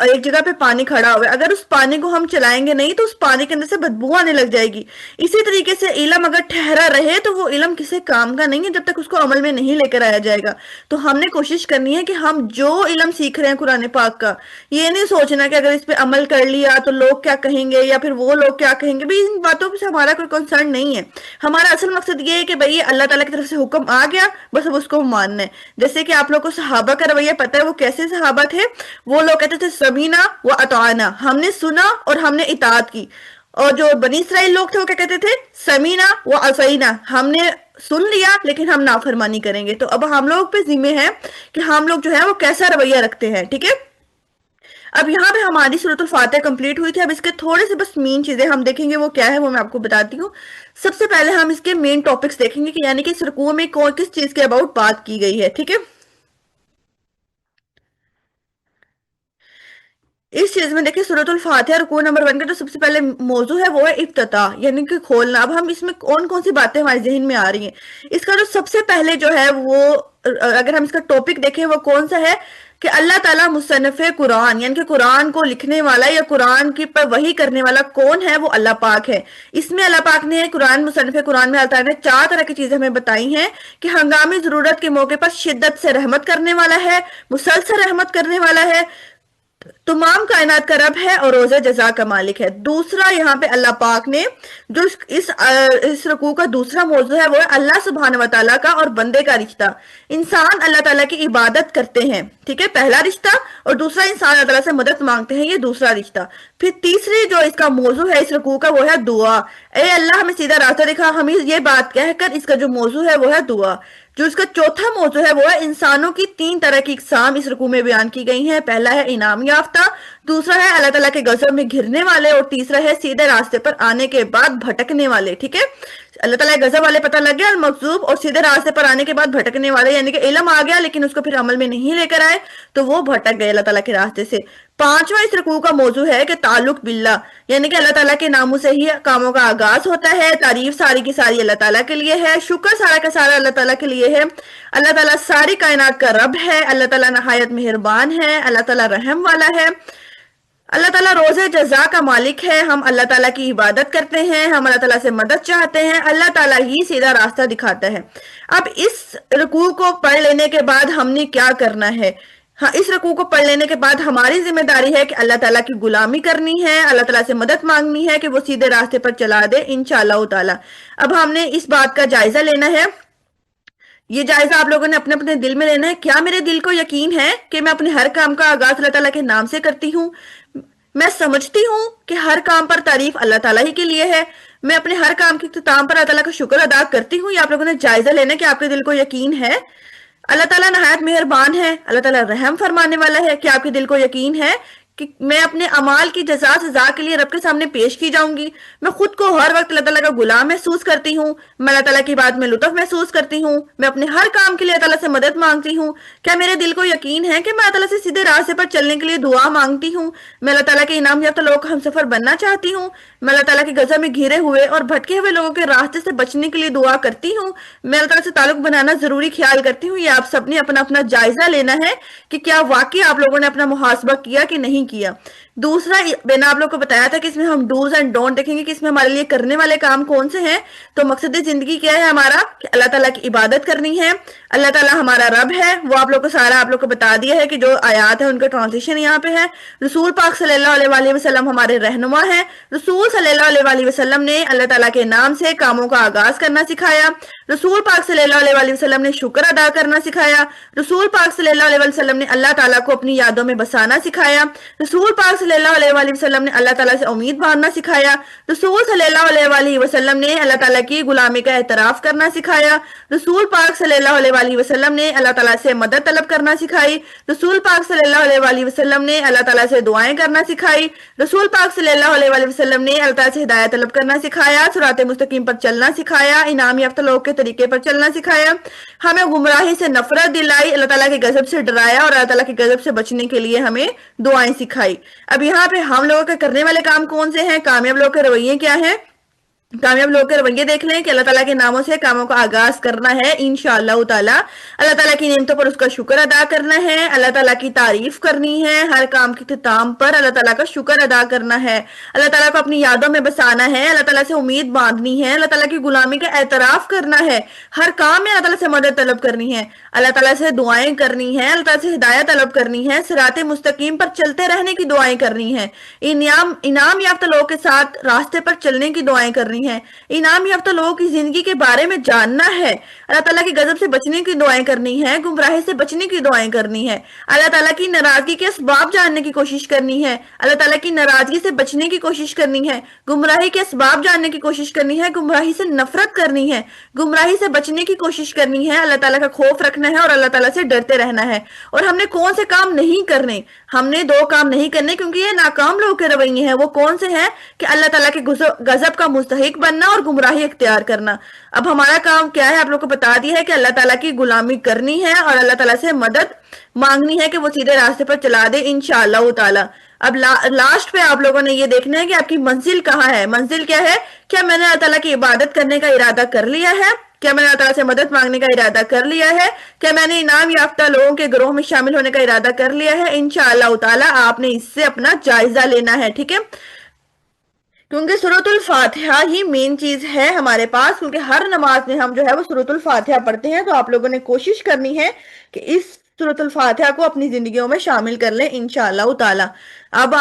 ایک جگہ پہ پانی کھڑا ہوا ہے، اگر اس پانی کو ہم چلائیں گے نہیں تو اس پانی کے اندر سے بدبو آنے لگ جائے گی۔ اسی طریقے سے علم اگر ٹھہرا رہے تو وہ علم کسی کام کا نہیں ہے جب تک اس کو عمل میں نہیں لے کر آیا جائے گا۔ تو ہم نے کوشش کرنی ہے کہ ہم جو علم سیکھ رہے ہیں قرآن پاک کا، یہ نہیں سوچنا کہ اگر اس پہ عمل کر لیا تو لوگ کیا کہیں گے یا پھر وہ لوگ کیا کہیں گے، بھی ان باتوں سے ہمارا کوئی کنسرن نہیں ہے۔ ہمارا اصل مقصد یہ ہے کہ بھئی اللہ تعالیٰ کی طرف سے حکم آ گیا، بس اب اس کو ماننا ہے۔ جیسے کہ آپ لوگ کو صحابہ کا رویہ پتہ ہے وہ کیسے صحابہ تھے، وہ لوگ کہتے تھے سمینا و اطعنا، ہم نے سنا اور ہم نے اطاعت کی۔ اور جو بنی اسرائیل لوگ تھے وہ کیا کہتے تھے، سمینا و عصینا، ہم نے سن لیا لیکن ہم نافرمانی کریں گے۔ تو اب ہم لوگ پہ ذمہ ہے کہ ہم لوگ جو ہے وہ کیسا رویہ رکھتے ہیں، ٹھیک ہے۔ اب یہاں پہ ہماری سورۃ الفاتح کمپلیٹ ہوئی تھی، اب اس کے تھوڑے سے بس مین چیزیں ہم دیکھیں گے، وہ کیا ہے وہ میں آپ کو بتاتی ہوں۔ سب سے پہلے ہم اس کے مین ٹاپکس دیکھیں گے کہ یعنی کہ اس رکوع میں کس چیز کے اباؤٹ بات کی گئی ہے، ٹھیک ہے۔ اس چیز میں دیکھیں سورۃ الفاتحہ رکوع نمبر 1 کا جو سب سے پہلے موضوع ہے وہ ہے افتتاح، یعنی کہ کھولنا۔ اب ہم اس میں کون کون سی باتیں ہمارے ذہن میں آ رہی ہیں، اس کا جو سب سے پہلے جو ہے وہ اگر ہم اس کا ٹاپک دیکھیں وہ کون سا ہے کہ اللہ تعالیٰ مصنف قرآن، یعنی کہ قرآن کو لکھنے والا یا قرآن کی پر وحی کرنے والا کون ہے، وہ اللہ پاک ہے۔ اس میں اللہ پاک نے قرآن مصنف قرآن میں اللہ تعالیٰ نے 4 طرح کی چیزیں ہمیں بتائی ہیں کہ ہنگامی ضرورت کے موقع پر شدت سے رحمت کرنے والا ہے، مسلسل رحمت کرنے والا ہے، تمام کائنات کا رب ہے اور روز جزا کا مالک ہے۔ دوسرا یہاں پہ اللہ پاک نے جو اس رکوع کا دوسرا موضوع ہے وہ ہے اللہ سبحانہ وتعالیٰ کا اور بندے کا رشتہ۔ انسان اللہ تعالیٰ کی عبادت کرتے ہیں، ٹھیک ہے، پہلا رشتہ، اور دوسرا انسان اللہ تعالیٰ سے مدد مانگتے ہیں، یہ دوسرا رشتہ۔ پھر تیسری جو اس کا موضوع ہے اس رکوع کا وہ ہے دعا، اے اللہ ہمیں سیدھا راستہ دکھا، ہمیں یہ بات کہہ کر اس کا جو موضوع ہے وہ ہے دعا۔ جو اس کا چوتھا موضوع ہے وہ ہے انسانوں کی 3 طرح کی اقسام اس رکوع میں بیان کی گئی ہیں۔ پہلا ہے انعام یافتہ، دوسرا ہے اللہ تعالیٰ کے غضب میں گھرنے والے، اور تیسرا ہے سیدھے راستے پر آنے کے بعد بھٹکنے والے، ٹھیک ہے۔ اللہ تعالیٰ کے غضب والے پتہ لگ گیا، المغضوب، اور سیدھے راستے پر آنے کے بعد بھٹکنے والے، یعنی کہ علم آ گیا لیکن اس کو پھر عمل میں نہیں لے کر آئے تو وہ بھٹک گئے اللہ تعالیٰ کے راستے سے۔ پانچواں اس رکوع کا موضوع ہے کہ تعلق باللہ، یعنی کہ اللہ تعالیٰ کے ناموں سے ہی کاموں کا آغاز ہوتا ہے، تعریف ساری کی ساری اللہ تعالیٰ کے لیے ہے، شکر سارا کا سارا اللہ تعالیٰ کے لیے ہے۔ اللہ تعالیٰ ساری کائنات کا رب ہے، اللہ تعالیٰ نہایت مہربان ہے، اللہ تعالیٰ رحم والا ہے، اللہ تعالیٰ روز جزا کا مالک ہے۔ ہم اللہ تعالیٰ کی عبادت کرتے ہیں، ہم اللہ تعالیٰ سے مدد چاہتے ہیں، اللہ تعالیٰ ہی سیدھا راستہ دکھاتا ہے۔ اب اس رکوع کو پڑھ لینے کے بعد ہم نے کیا کرنا ہے؟ ہاں، اس رکوع کو پڑھ لینے کے بعد ہماری ذمہ داری ہے کہ اللہ تعالیٰ کی غلامی کرنی ہے، اللہ تعالیٰ سے مدد مانگنی ہے کہ وہ سیدھے راستے پر چلا دے انشاءاللہ تعالیٰ۔ اب ہم نے اس بات کا جائزہ لینا ہے، یہ جائزہ آپ لوگوں نے اپنے اپنے دل میں لینا ہے۔ کیا میرے دل کو یقین ہے کہ میں اپنے ہر کام کا آغاز اللہ تعالیٰ کے نام سے کرتی ہوں؟ میں سمجھتی ہوں کہ ہر کام پر تعریف اللہ تعالیٰ ہی کے لیے ہے، میں اپنے ہر کام کے اختتام پر اللہ تعالیٰ کا شکر ادا کرتی ہوں۔ یہ آپ لوگوں نے جائزہ لینا ہے کہ آپ کے دل کو یقین ہے اللہ تعالیٰ نہایت مہربان ہے، اللہ تعالیٰ رحم فرمانے والا ہے، کہ آپ کے دل کو یقین ہے کہ میں اپنے اعمال کی جزا سزا کے لیے رب کے سامنے پیش کی جاؤں گی، میں خود کو ہر وقت اللہ تعالیٰ کا غلام محسوس کرتی ہوں، میں اللہ تعالیٰ کی بات میں لطف محسوس کرتی ہوں، میں اپنے ہر کام کے لیے اللہ تعالیٰ سے مدد مانگتی ہوں۔ کیا میرے دل کو یقین ہے کہ میں اللہ تعالیٰ سے سیدھے راستے پر چلنے کے لیے دعا مانگتی ہوں، میں اللہ تعالیٰ کے انعام یافتہ لوگوں کا ہم سفر بننا چاہتی ہوں، میں اللہ تعالیٰ کے غضب میں گھرے ہوئے اور بھٹکے ہوئے لوگوں کے راستے سے بچنے کے لیے دعا کرتی ہوں، میں اللہ تعالیٰ سے تعلق بنانا ضروری خیال کرتی ہوں۔ یہ آپ سب نے اپنا اپنا جائزہ لینا ہے کہ کیا واقعی آپ لوگوں نے اپنا محاسبہ کیا کہ نہیں کیا۔ دوسرا میں نے آپ لوگ کو بتایا تھا کہ اس میں ہم ڈوز اینڈ ڈونٹ دیکھیں گے کہ اس میں ہمارے لیے کرنے والے کام کون سے ہیں۔ تو مقصد زندگی کیا ہے ہمارا کہ اللہ تعالیٰ کی عبادت کرنی ہے، اللہ تعالیٰ ہمارا رب ہے، وہ آپ لوگ کو سارا آپ لوگ کو بتا دیا ہے کہ جو آیات ہے ان کا ٹرانسلیشن یہاں پہ ہے۔ رسول پاک صلی اللہ علیہ وآلہ وسلم ہمارے رہنما ہیں، رسول صلی اللہ علیہ وآلہ وسلم نے اللہ تعالیٰ کے نام سے کاموں کا آغاز کرنا سکھایا، رسول پاک صلی اللہ علیہ وآلہ وسلم نے شکر ادا کرنا سکھایا، رسول پاک صلی اللہ علیہ وآلہ وسلم نے اللہ تعالیٰ کو اپنی یادوں میں بسانا سکھایا، رسول پاک صلی اللہ علیہ وآلہ وسلم نے اللہ تعالیٰ سے امید باندھنا سکھایا، رسول صلی اللہ علیہ وآلہ وسلم نے اللہ تعالیٰ کی غلامی کا اعتراف کرنا سکھایا، رسول پاک صلی اللہ علیہ وآلہ وسلم نے اللہ تعالیٰ سے مدد طلب کرنا سکھائی، رسول پاک صلی اللہ علیہ وآلہ وسلم نے اللہ تعالیٰ سے دعائیں کرنا سکھائی، رسول پاک صلی اللہ علیہ وآلہ وسلم نے اللہ تعالیٰ سے ہدایت طلب کرنا سکھایا، صراط مستقیم پر چلنا سکھایا، انعام یافتہ لوگ کے طریقے پر چلنا سکھایا، ہمیں گمراہی سے نفرت دلائی، اللہ تعالیٰ کے غضب سے ڈرایا اور اللہ تعالیٰ کے غضب سے بچنے کے لیے ہمیں دعائیں سکھائی۔ اب یہاں پہ ہم لوگوں کے کرنے والے کام کون سے ہیں، کامیاب لوگوں کے رویے کیا ہیں؟ کامیاب لوگوں کے رویے دیکھ لیں کہ اللہ تعالیٰ کے ناموں سے کاموں کا آغاز کرنا ہے انشاءاللہ تعالیٰ، اللہ تعالیٰ کی نعمتوں پر اس کا شکر ادا کرنا ہے، اللہ تعالیٰ کی تعریف کرنی ہے، ہر کام کے اختتام پر اللہ تعالیٰ کا شکر ادا کرنا ہے، اللہ تعالیٰ کو اپنی یادوں میں بسانا ہے، اللہ تعالیٰ سے امید باندھنی ہے، اللہ تعالیٰ کی غلامی کا اعتراف کرنا ہے، ہر کام میں اللہ تعالیٰ سے مدد طلب کرنی ہے، اللہ تعالیٰ سے دعائیں کرنی ہے، اللہ تعالیٰ سے ہدایت طلب کرنی ہے، صراط مستقیم پر چلتے رہنے کی دعائیں کرنی ہے، انعام یافتہ لوگوں کے ساتھ راستے پر چلنے کی دعائیں کرنی ہے، انعام یافتہ لوگوں کی زندگی کے بارے میں جاننا ہے، اللہ تعالیٰ کی غضب سے بچنے کی دعائیں کرنی ہے، گمراہی سے بچنے کی دعائیں کرنی ہے، اللہ تعالیٰ کی ناراضگی کے اسباب جاننے کی کوشش کرنی ہے، اللہ تعالیٰ کی ناراضگی سے بچنے کی کوشش کرنی ہے، گمراہی کے اسباب جاننے کی کوشش کرنی ہے، گمراہی سے نفرت کرنی ہے، گمراہی سے بچنے کی کوشش کرنی ہے، اللہ تعالیٰ کا خوف رکھنا ہے اور اللہ تعالیٰ سے ڈرتے رہنا ہے، اور ہم نے کون سے کام نہیں کرنے؟ ہم نے 2 کام نہیں کرنے، کیونکہ یہ ناکام لوگوں کے رویے ہیں۔ وہ کون سے ہیں؟ کہ اللہ تعالیٰ کے غضب کا مستحق بننا اور گمراہی اختیار کرنا۔ اب ہمارا کام کیا ہے؟ آپ لوگ کو بتا دیا ہے کہ اللہ تعالیٰ کی غلامی کرنی ہے اور اللہ تعالیٰ سے مدد مانگنی ہے کہ وہ سیدھے راستے پر چلا دے انشاءاللہ تعالیٰ۔ اب لاسٹ پہ آپ لوگوں نے یہ دیکھنا ہے کہ آپ کی منزل کہاں ہے۔ منزل کیا ہے؟ کیا میں نے اللہ تعالیٰ کی عبادت کرنے کا ارادہ کر لیا ہے؟ کیا میں نے اللہ تعالیٰ سے مدد مانگنے کا ارادہ کر لیا ہے؟ کیا میں نے انعام یافتہ لوگوں کے گروہ میں شامل ہونے کا ارادہ کر لیا ہے؟ انشاءاللہ تعالیٰ آپ نے اس سے اپنا جائزہ لینا ہے، ٹھیک ہے؟ کیونکہ سورۃ الفاتحہ ہی مین چیز ہے ہمارے پاس، کیونکہ ہر نماز میں ہم جو ہے وہ سورۃ الفاتحہ پڑھتے ہیں، تو آپ لوگوں نے کوشش کرنی ہے کہ اس سورۃ الفاتحہ کو اپنی زندگیوں میں شامل کر لیں انشاءاللہ تعالیٰ۔ اب